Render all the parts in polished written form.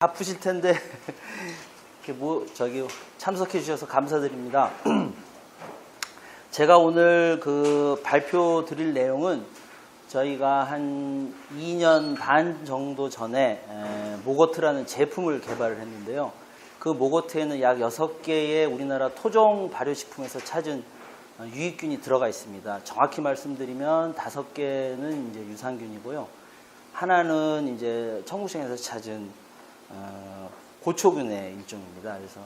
바쁘실 텐데 이렇게 참석해 주셔서 감사드립니다. 제가 오늘 그 발표 드릴 내용은 저희가 한 2년 반 정도 전에 모거트라는 제품을 개발을 했는데요. 그 모거트에는 약 6개의 우리나라 토종 발효식품에서 찾은 유익균이 들어가 있습니다. 정확히 말씀드리면 5개는 이제 유산균이고요. 하나는 이제 청국장에서 찾은 고초균의 일종입니다. 그래서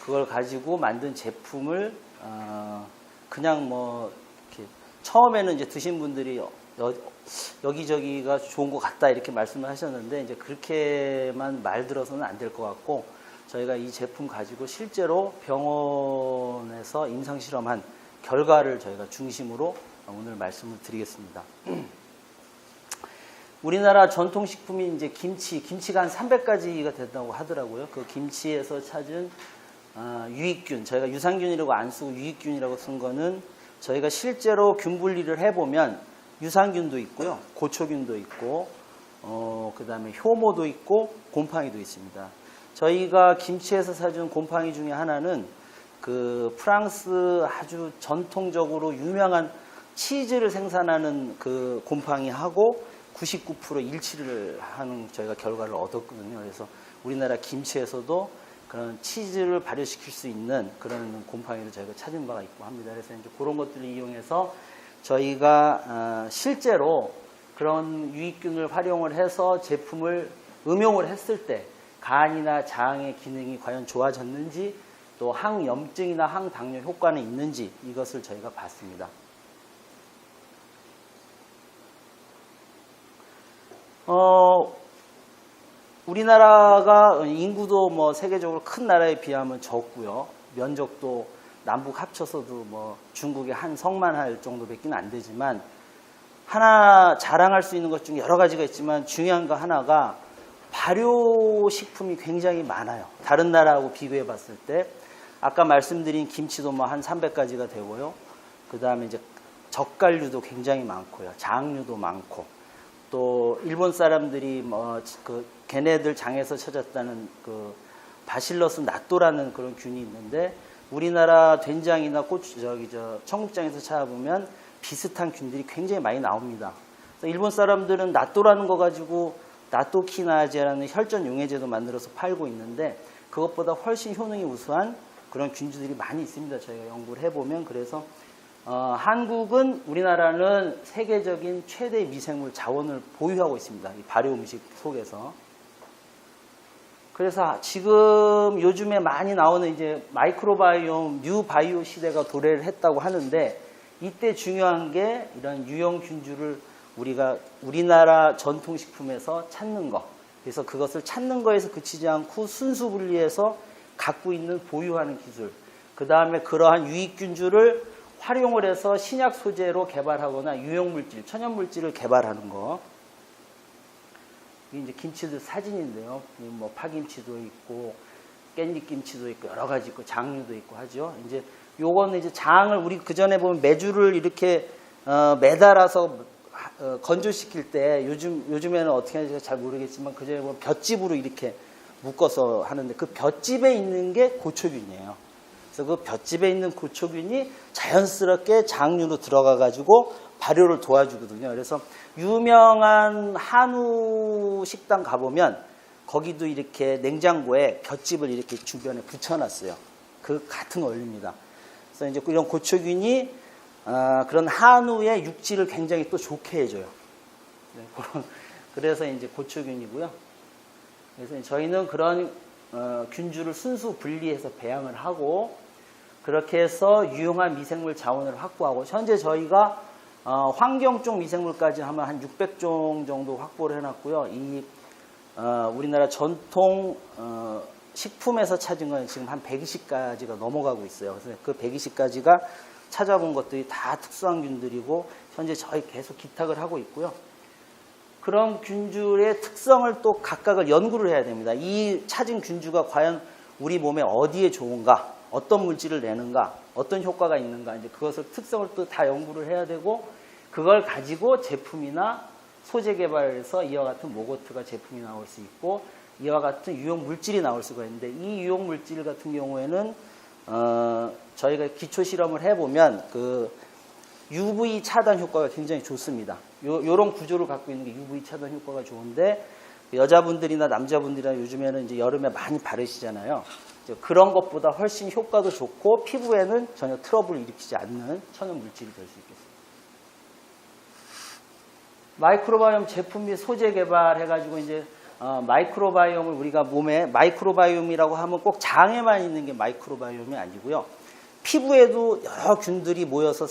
그걸 가지고 만든 제품을 그냥 뭐 이렇게 처음에는 이제 드신 분들이 여기저기가 좋은 것 같다 이렇게 말씀을 하셨는데 이제 그렇게만 말 들어서는 안 될 것 같고 저희가 이 제품 가지고 실제로 병원에서 임상 실험한 결과를 저희가 중심으로 오늘 말씀을 드리겠습니다. 우리나라 전통식품이 이제 김치가 한 300가지가 된다고 하더라고요. 그 김치에서 찾은 유익균, 저희가 유산균이라고 안 쓰고 유익균이라고 쓴 거는 저희가 실제로 균 분리를 해보면 유산균도 있고요, 고초균도 있고, 그 다음에 효모도 있고, 곰팡이도 있습니다. 저희가 김치에서 사준 곰팡이 중에 하나는 그 프랑스 아주 전통적으로 유명한 치즈를 생산하는 그 곰팡이하고 99% 일치를 하는 저희가 결과를 얻었거든요. 그래서 우리나라 김치에서도 그런 치즈를 발효시킬 수 있는 그런 곰팡이를 저희가 찾은 바가 있고 합니다. 그래서 이제 그런 것들을 이용해서 저희가 실제로 그런 유익균을 활용을 해서 제품을 응용을 했을 때 간이나 장의 기능이 과연 좋아졌는지 또 항염증이나 항당뇨 효과는 있는지 이것을 저희가 봤습니다. 우리나라가 인구도 뭐 세계적으로 큰 나라에 비하면 적고요. 면적도 남북 합쳐서도 뭐 중국의 한 성만 할 정도밖에 안 되지만 하나 자랑할 수 있는 것 중에 여러 가지가 있지만 중요한 거 하나가 발효식품이 굉장히 많아요. 다른 나라하고 비교해 봤을 때 아까 말씀드린 김치도 뭐 한 300가지가 되고요. 그 다음에 이제 젓갈류도 굉장히 많고요. 장류도 많고 또 일본 사람들이 뭐 그 걔네들 장에서 찾았다는 그 바실러스 낫도라는 그런 균이 있는데 우리나라 된장이나 청국장에서 찾아보면 비슷한 균들이 굉장히 많이 나옵니다. 그래서 일본 사람들은 낫도라는 거 가지고 나토키나제라는 혈전 용해제도 만들어서 팔고 있는데 그것보다 훨씬 효능이 우수한 그런 균주들이 많이 있습니다. 저희가 연구를 해보면 그래서 한국은 우리나라는 세계적인 최대 미생물 자원을 보유하고 있습니다. 이 발효 음식 속에서. 그래서 지금 요즘에 많이 나오는 이제 마이크로바이옴, 뉴바이오 시대가 도래를 했다고 하는데 이때 중요한 게 이런 유용균주를 우리가 우리나라 전통식품에서 찾는 거. 그래서 그것을 찾는 거에서 그치지 않고 순수 분리해서 갖고 있는 보유하는 기술. 그 다음에 그러한 유익균주를 활용을 해서 신약 소재로 개발하거나 유용물질, 천연물질을 개발하는 거. 이게 이제 김치들 사진인데요. 뭐 파김치도 있고, 깻잎김치도 있고, 여러 가지 있고, 장류도 있고 하죠. 이제 요거는 이제 장을 우리 그 전에 보면 메주를 이렇게 매달아서 건조시킬 때 요즘에는 어떻게 하는지 잘 모르겠지만 그 전에 보면 볏짚으로 이렇게 묶어서 하는데 그 볏짚에 있는 게 고초균이에요. 그래서 그 볏짚에 있는 고초균이 자연스럽게 장류로 들어가 가지고 발효를 도와주거든요. 그래서 유명한 한우 식당 가보면 거기도 이렇게 냉장고에 볏짚을 이렇게 주변에 붙여놨어요. 그 같은 원리입니다. 그래서 이제 이런 고초균이 그런 한우의 육질을 굉장히 또 좋게 해줘요. 그래서 이제 고초균이고요. 그래서 저희는 그런 균주를 순수 분리해서 배양을 하고 그렇게 해서 유용한 미생물 자원을 확보하고 현재 저희가 환경 쪽 미생물까지 하면 한 600종 정도 확보를 해놨고요. 이 우리나라 전통 식품에서 찾은 건 지금 한 120가지가 넘어가고 있어요. 그래서 그 120가지가 찾아본 것들이 다 특수한 균들이고 현재 저희 계속 기탁을 하고 있고요. 그런 균주의 특성을 또 각각을 연구를 해야 됩니다. 이 찾은 균주가 과연 우리 몸에 어디에 좋은가, 어떤 물질을 내는가, 어떤 효과가 있는가, 이제 그것을 특성을 또 다 연구를 해야 되고 그걸 가지고 제품이나 소재 개발해서 이와 같은 모거트가 제품이 나올 수 있고 이와 같은 유용 물질이 나올 수가 있는데 이 유용 물질 같은 경우에는 저희가 기초 실험을 해보면 그 UV 차단 효과가 굉장히 좋습니다. 요런 구조를 갖고 있는 게 UV 차단 효과가 좋은데 여자분들이나 남자분들이나 요즘에는 이제 여름에 많이 바르시잖아요. 그런 것보다 훨씬 효과도 좋고 피부에는 전혀 트러블을 일으키지 않는 천연 물질이 될 수 있겠습니다. 마이크로바이옴 제품 및 소재 개발해가지고 이제 마이크로바이옴을 우리가 몸에 마이크로바이옴이라고 하면 꼭 장에만 있는 게 마이크로바이옴이 아니고요. 피부에도 여러 균들이 모여서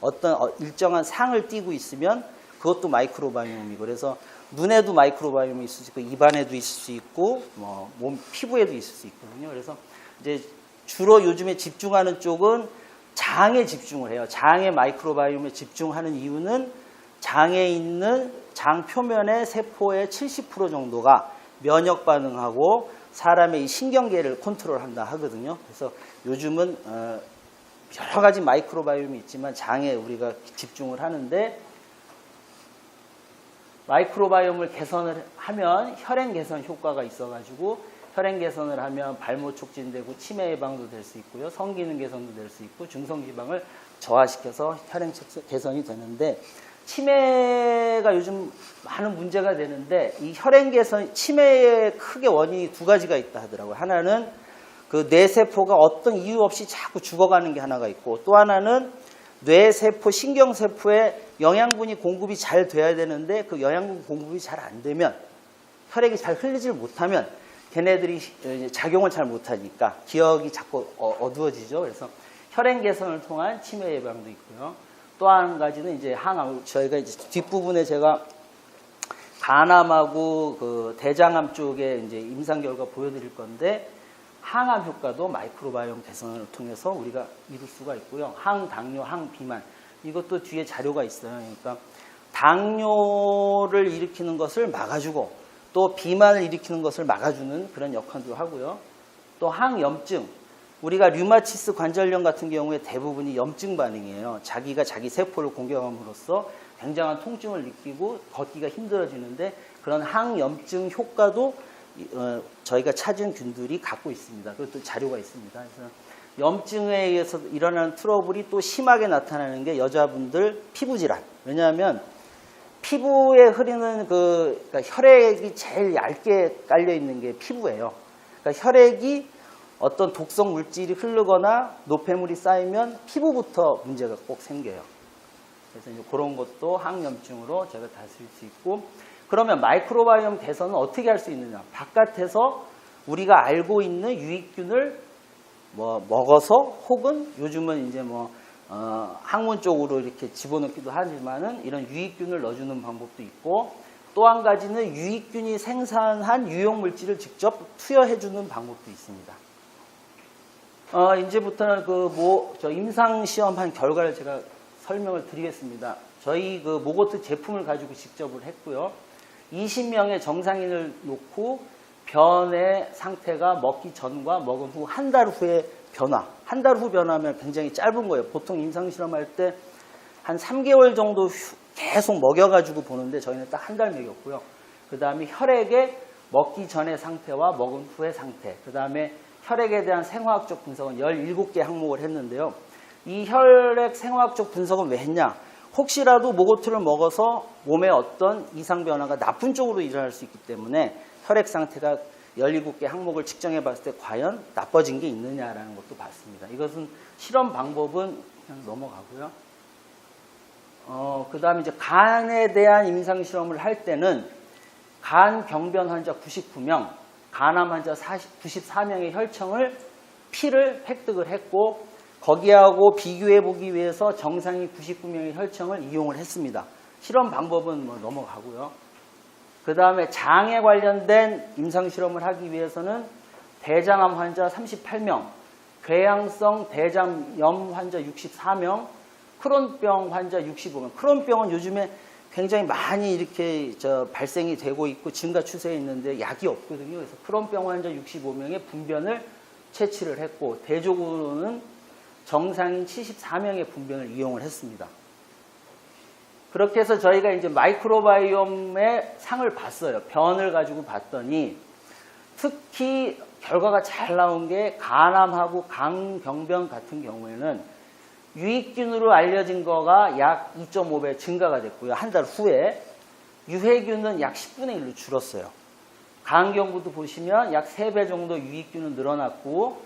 어떤 일정한 상을 띠고 있으면 그것도 마이크로바이옴이고 그래서 눈에도 마이크로바이옴이 있을 수 있고 입안에도 있을 수 있고 뭐 몸 피부에도 있을 수 있거든요. 그래서 이제 주로 요즘에 집중하는 쪽은 장에 집중을 해요. 장의 마이크로바이옴에 집중하는 이유는 장에 있는 장 표면의 세포의 70% 정도가 면역 반응하고 사람의 이 신경계를 컨트롤한다 하거든요. 그래서 요즘은 여러 가지 마이크로바이옴이 있지만 장에 우리가 집중을 하는데 마이크로바이옴을 개선을 하면 혈행 개선 효과가 있어가지고 혈행 개선을 하면 발모 촉진되고 치매 예방도 될 수 있고요. 성기능 개선도 될 수 있고 중성지방을 저하시켜서 혈행 개선이 되는데 치매가 요즘 많은 문제가 되는데 이 혈행 개선, 치매의 크게 원인이 두 가지가 있다 하더라고요. 하나는 그 뇌세포가 어떤 이유 없이 자꾸 죽어가는 게 하나가 있고 또 하나는 뇌세포, 신경세포에 영양분이 공급이 잘 돼야 되는데 그 영양분 공급이 잘 안 되면 혈액이 잘 흘리질 못하면 걔네들이 작용을 잘 못하니까 기억이 자꾸 어두워지죠. 그래서 혈행 개선을 통한 치매 예방도 있고요. 또 한 가지는 이제 항암, 저희가 이제 뒷부분에 제가 간암하고 그 대장암 쪽에 이제 임상 결과 보여드릴 건데 항암 효과도 마이크로바이옴 개선을 통해서 우리가 이룰 수가 있고요. 항당뇨, 항비만 이것도 뒤에 자료가 있어요. 그러니까 당뇨를 일으키는 것을 막아주고 또 비만을 일으키는 것을 막아주는 그런 역할도 하고요. 또 항염증 우리가 류마티스 관절염 같은 경우에 대부분이 염증 반응이에요. 자기가 자기 세포를 공격함으로써 굉장한 통증을 느끼고 걷기가 힘들어지는데 그런 항염증 효과도 저희가 찾은 균들이 갖고 있습니다. 그것도 자료가 있습니다. 그래서 염증에 의해서 일어나는 트러블이 또 심하게 나타나는 게 여자분들 피부 질환. 왜냐하면 피부에 흐르는 그러니까 혈액이 제일 얇게 깔려 있는 게 피부예요. 그러니까 혈액이 어떤 독성 물질이 흐르거나 노폐물이 쌓이면 피부부터 문제가 꼭 생겨요. 그래서 이제 그런 것도 항염증으로 제가 다스릴 수 있고 그러면 마이크로바이옴 개선은 어떻게 할 수 있느냐? 바깥에서 우리가 알고 있는 유익균을 먹어서 혹은 요즘은 이제 학문 쪽으로 이렇게 집어넣기도 하지만은 이런 유익균을 넣어주는 방법도 있고 또 한 가지는 유익균이 생산한 유용 물질을 직접 투여해주는 방법도 있습니다. 이제부터는 저 임상 시험한 결과를 제가 설명을 드리겠습니다. 저희 그 모고트 제품을 가지고 직접을 했고요. 20명의 정상인을 놓고 변의 상태가 먹기 전과 먹은 후 한 달 후의 변화. 한 달 후 변화면 굉장히 짧은 거예요. 보통 임상 실험할 때 한 3개월 정도 계속 먹여가지고 보는데 저희는 딱 한 달 먹였고요. 그 다음에 혈액의 먹기 전의 상태와 먹은 후의 상태. 그 다음에 혈액에 대한 생화학적 분석은 17개 항목을 했는데요. 이 혈액 생화학적 분석은 왜 했냐? 혹시라도 모고트를 먹어서 몸에 어떤 이상 변화가 나쁜 쪽으로 일어날 수 있기 때문에 혈액 상태가 17개 항목을 측정해 봤을 때 과연 나빠진 게 있느냐라는 것도 봤습니다. 이것은 실험 방법은 그냥 넘어가고요. 그 다음에 이제 간에 대한 임상 실험을 할 때는 간 병변 환자 99명, 간암 환자 94명의 혈청을 피를 획득을 했고 거기하고 비교해 보기 위해서 정상인 99명의 혈청을 이용을 했습니다. 실험 방법은 넘어가고요. 그 다음에 장에 관련된 임상 실험을 하기 위해서는 대장암 환자 38명, 궤양성 대장염 환자 64명, 크론병 환자 65명. 크론병은 요즘에 굉장히 많이 이렇게 발생이 되고 있고 증가 추세에 있는데 약이 없거든요. 그래서 크론병 환자 65명의 분변을 채취를 했고 대조군은 정상인 74명의 분변을 이용을 했습니다. 그렇게 해서 저희가 이제 마이크로바이옴의 상을 봤어요. 변을 가지고 봤더니 특히 결과가 잘 나온 게 간암하고 강경변 같은 경우에는 유익균으로 알려진 거가 약 2.5배 증가가 됐고요. 한 달 후에 유해균은 약 10분의 1로 줄었어요. 간경부도 보시면 약 3배 정도 유익균은 늘어났고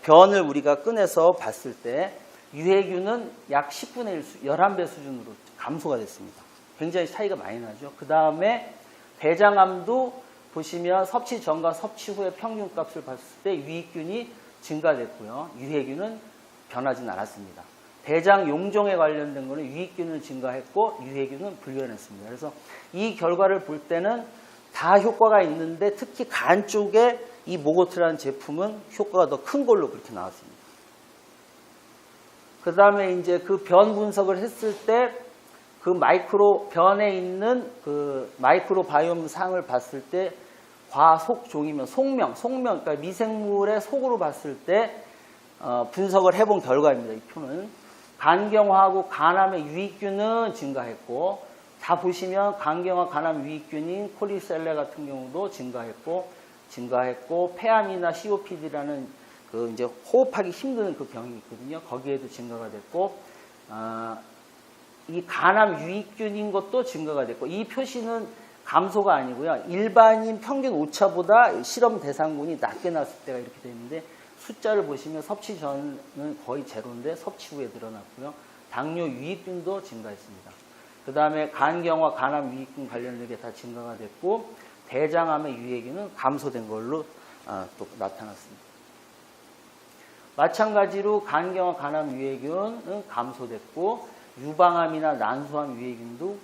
변을 우리가 꺼내서 봤을 때 유해균은 약 10분의 1, 11배 수준으로 감소가 됐습니다. 굉장히 차이가 많이 나죠. 그 다음에 대장암도 보시면 섭취 전과 섭취 후의 평균값을 봤을 때 유익균이 증가됐고요. 유해균은 변하진 않았습니다. 대장 용종에 관련된 거는 유익균은 증가했고 유해균은 불변했습니다. 그래서 이 결과를 볼 때는 다 효과가 있는데 특히 간 쪽에 이 모고트라는 제품은 효과가 더 큰 걸로 그렇게 나왔습니다. 그 다음에 이제 그 변 분석을 했을 때 그 마이크로 변에 있는 그 마이크로 바이옴 상을 봤을 때 과속종이면 속명, 그러니까 미생물의 속으로 봤을 때 분석을 해본 결과입니다. 이 표는 간경화하고 간암의 유익균은 증가했고 다 보시면 간경화, 간암 유익균인 콜리셀레 같은 경우도 증가했고 폐암이나 COPD라는 그 이제 호흡하기 힘든 그 병이 있거든요. 거기에도 증가가 됐고 이 간암 유익균인 것도 증가가 됐고 이 표시는 감소가 아니고요. 일반인 평균 오차보다 실험 대상군이 낮게 나왔을 때가 이렇게 되는데 숫자를 보시면 섭취 전은 거의 제로인데 섭취 후에 늘어났고요. 당뇨 유익균도 증가했습니다. 그 다음에 간경화, 간암 유익균 관련된 게 다 증가가 됐고 대장암의 유해균은 감소된 걸로 또 나타났습니다. 마찬가지로 간경화, 간암 유해균은 감소됐고 유방암이나 난소암 유해균도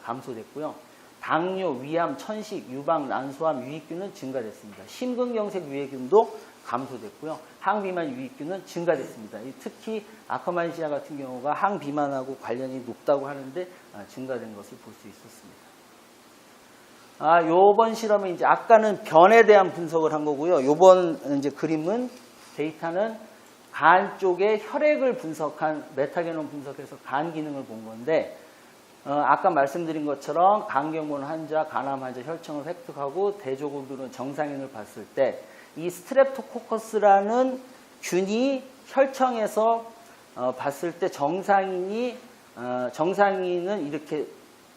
감소됐고요. 당뇨, 위암, 천식, 유방, 난소암 유익균은 증가됐습니다. 심근경색 유해균도 감소됐고요. 항비만 유익균은 증가됐습니다. 특히 아카만시아 같은 경우가 항비만하고 관련이 높다고 하는데 증가된 것을 볼 수 있었습니다. 요번 실험은 이제 아까는 변에 대한 분석을 한 거고요. 요번 이제 그림은 데이터는 간 쪽에 혈액을 분석한 메타게놈 분석해서 간 기능을 본 건데 아까 말씀드린 것처럼 간경본 환자, 간암 환자 혈청을 획득하고 대조군들은 정상인을 봤을 때 이 스트랩토코커스라는 균이 혈청에서 봤을 때 정상인은 이렇게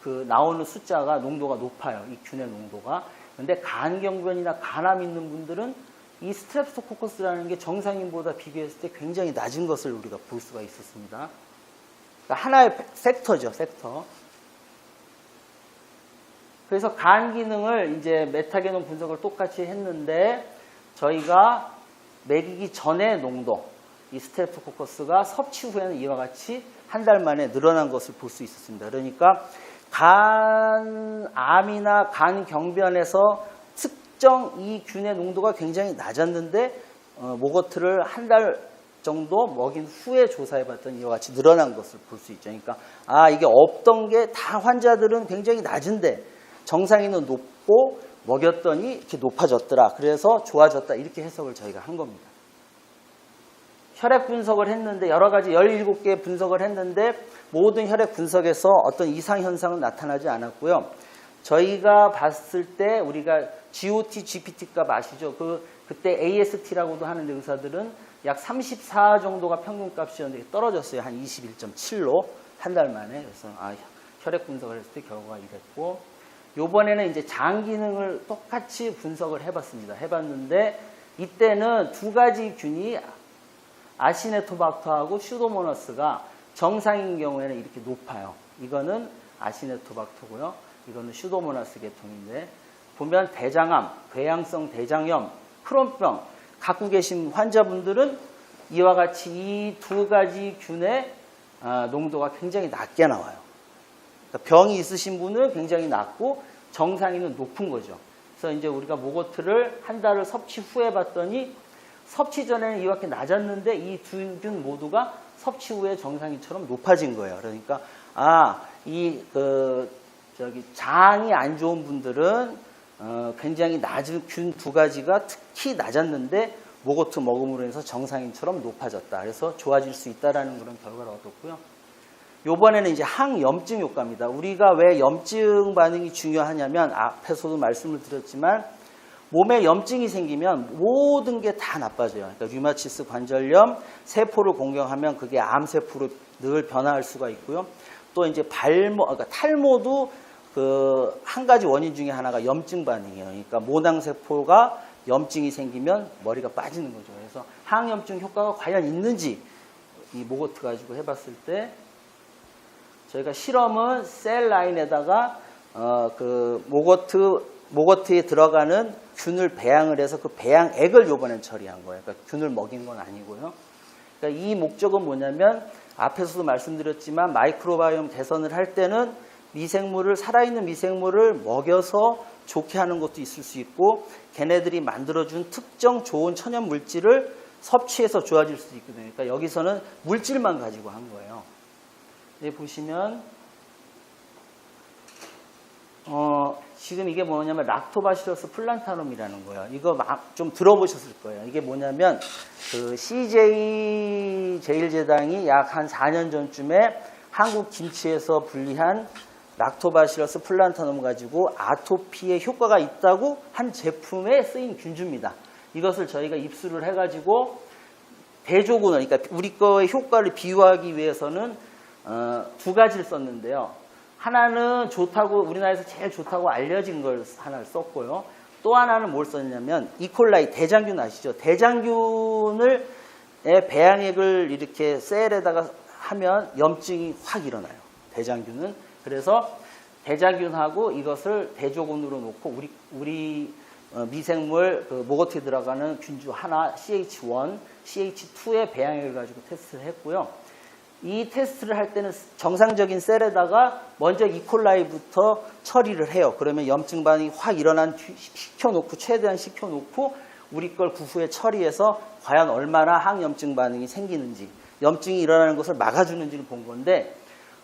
그 나오는 숫자가 농도가 높아요. 이 균의 농도가. 그런데 간경변이나 간암 있는 분들은 이 스트랩토코커스라는 게 정상인보다 비교했을 때 굉장히 낮은 것을 우리가 볼 수가 있었습니다. 그러니까 하나의 섹터죠, 섹터. 그래서 간 기능을 이제 메타게놈 분석을 똑같이 했는데 저희가 먹이기 전의 농도, 이 스트랩토코커스가 섭취 후에는 이와 같이 한 달 만에 늘어난 것을 볼 수 있었습니다. 그러니까 간암이나 간경변에서 특정 이 균의 농도가 굉장히 낮았는데 모거트를 한 달 정도 먹인 후에 조사해봤더니 이와 같이 늘어난 것을 볼 수 있죠. 그러니까 이게 없던 게 다 환자들은 굉장히 낮은데 정상인은 높고 먹였더니 이렇게 높아졌더라. 그래서 좋아졌다. 이렇게 해석을 저희가 한 겁니다. 혈액 분석을 했는데 여러 가지 17개 분석을 했는데 모든 혈액 분석에서 어떤 이상 현상은 나타나지 않았고요. 저희가 봤을 때 우리가 GOT, GPT 값 아시죠? 그때 AST라고도 하는 의사들은 약 34 정도가 평균값이었는데 떨어졌어요. 한 21.7로 한 달 만에. 그래서 혈액 분석을 했을 때 결과가 이랬고 요번에는 이제 장 기능을 똑같이 분석을 해봤는데 이때는 두 가지 균이 아시네토박터하고 슈도모나스가 정상인 경우에는 이렇게 높아요. 이거는 아시네토박터고요. 이거는 슈도모나스 계통인데 보면 대장암, 궤양성 대장염, 크론병 갖고 계신 환자분들은 이와 같이 이 두 가지 균의 농도가 굉장히 낮게 나와요. 그러니까 병이 있으신 분은 굉장히 낮고 정상인은 높은 거죠. 그래서 이제 우리가 모거트를 한 달을 섭취 후에 봤더니 섭취 전에는 이렇게 낮았는데 이 두 균 모두가 섭취 후에 정상인처럼 높아진 거예요. 그러니까 장이 안 좋은 분들은 굉장히 낮은 균 두 가지가 특히 낮았는데 모거트 먹음으로 해서 정상인처럼 높아졌다. 그래서 좋아질 수 있다라는 그런 결과를 얻었고요. 요번에는 이제 항염증 효과입니다. 우리가 왜 염증 반응이 중요하냐면 앞에서도 말씀을 드렸지만 몸에 염증이 생기면 모든 게 다 나빠져요. 그러니까 류마티스 관절염, 세포를 공격하면 그게 암세포로 늘 변화할 수가 있고요. 또 이제 그러니까 탈모도 그 한 가지 원인 중에 하나가 염증 반응이에요. 그러니까 모낭세포가 염증이 생기면 머리가 빠지는 거죠. 그래서 항염증 효과가 과연 있는지 이 모거트 가지고 해봤을 때 저희가 실험은 셀 라인에다가 그 모거트에 들어가는 균을 배양을 해서 그 배양액을 요번엔 처리한 거예요. 그러니까 균을 먹인 건 아니고요. 그러니까 이 목적은 뭐냐면 앞에서도 말씀드렸지만 마이크로바이옴 개선을 할 때는 살아있는 미생물을 먹여서 좋게 하는 것도 있을 수 있고 걔네들이 만들어준 특정 좋은 천연 물질을 섭취해서 좋아질 수도 있거든요. 그러니까 여기서는 물질만 가지고 한 거예요. 여기 보시면 지금 이게 뭐냐면 락토바시러스 플란타넘이라는 거예요. 이거 좀 들어보셨을 거예요. 이게 뭐냐면 그 CJ 제일제당이 약 한 4년 전쯤에 한국 김치에서 분리한 락토바시러스 플란타넘 가지고 아토피에 효과가 있다고 한 제품에 쓰인 균주입니다. 이것을 저희가 입수를 해가지고 대조군을, 그러니까 우리 거의 효과를 비유하기 위해서는 두 가지를 썼는데요. 하나는 좋다고, 우리나라에서 제일 좋다고 알려진 걸 하나를 썼고요. 또 하나는 뭘 썼냐면 이콜라이, 대장균 아시죠? 대장균의 배양액을 이렇게 셀에다가 하면 염증이 확 일어나요. 대장균은. 그래서 대장균하고 이것을 대조군으로 놓고 우리 미생물 그 모거트에 들어가는 균주 하나 CH1, CH2의 배양액을 가지고 테스트를 했고요. 이 테스트를 할 때는 정상적인 셀에다가 먼저 이콜라이부터 처리를 해요. 그러면 염증 반응이 확 최대한 식혀놓고 우리 걸 그 후에 처리해서 과연 얼마나 항염증 반응이 생기는지, 염증이 일어나는 것을 막아주는지를 본 건데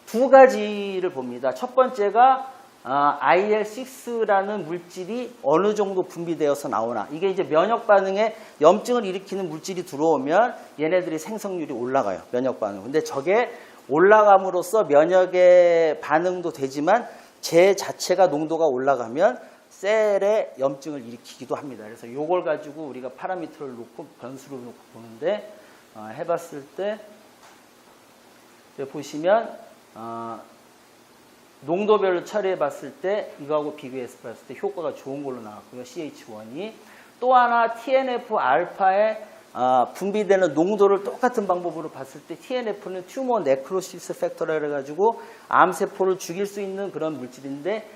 두 가지를 봅니다. 첫 번째가 IL-6라는 물질이 어느 정도 분비되어서 나오나. 이게 이제 면역 반응에 염증을 일으키는 물질이 들어오면 얘네들이 생성률이 올라가요. 면역 반응. 근데 저게 올라감으로써 면역의 반응도 되지만 제 자체가 농도가 올라가면 셀에 염증을 일으키기도 합니다. 그래서 이걸 가지고 우리가 파라미터를 놓고 변수를 놓고 보는데 해봤을 때 보시면 농도별로 처리해 봤을 때 이거하고 비교해서 봤을 때 효과가 좋은 걸로 나왔고요. CH1이. 또 하나 TNF-알파의 분비되는 농도를 똑같은 방법으로 봤을 때 TNF는 튜머 네크로시스 팩터라 해가지고 암세포를 죽일 수 있는 그런 물질인데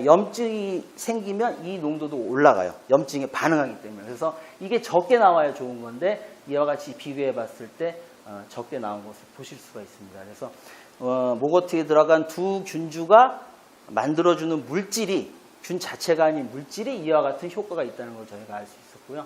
염증이 생기면 이 농도도 올라가요. 염증에 반응하기 때문에. 그래서 이게 적게 나와야 좋은 건데 이와 같이 비교해 봤을 때 적게 나온 것을 보실 수가 있습니다. 그래서 모거트에 들어간 두 균주가 만들어주는 물질이 균 자체가 아닌 물질이 이와 같은 효과가 있다는 걸 저희가 알 수 있었고요.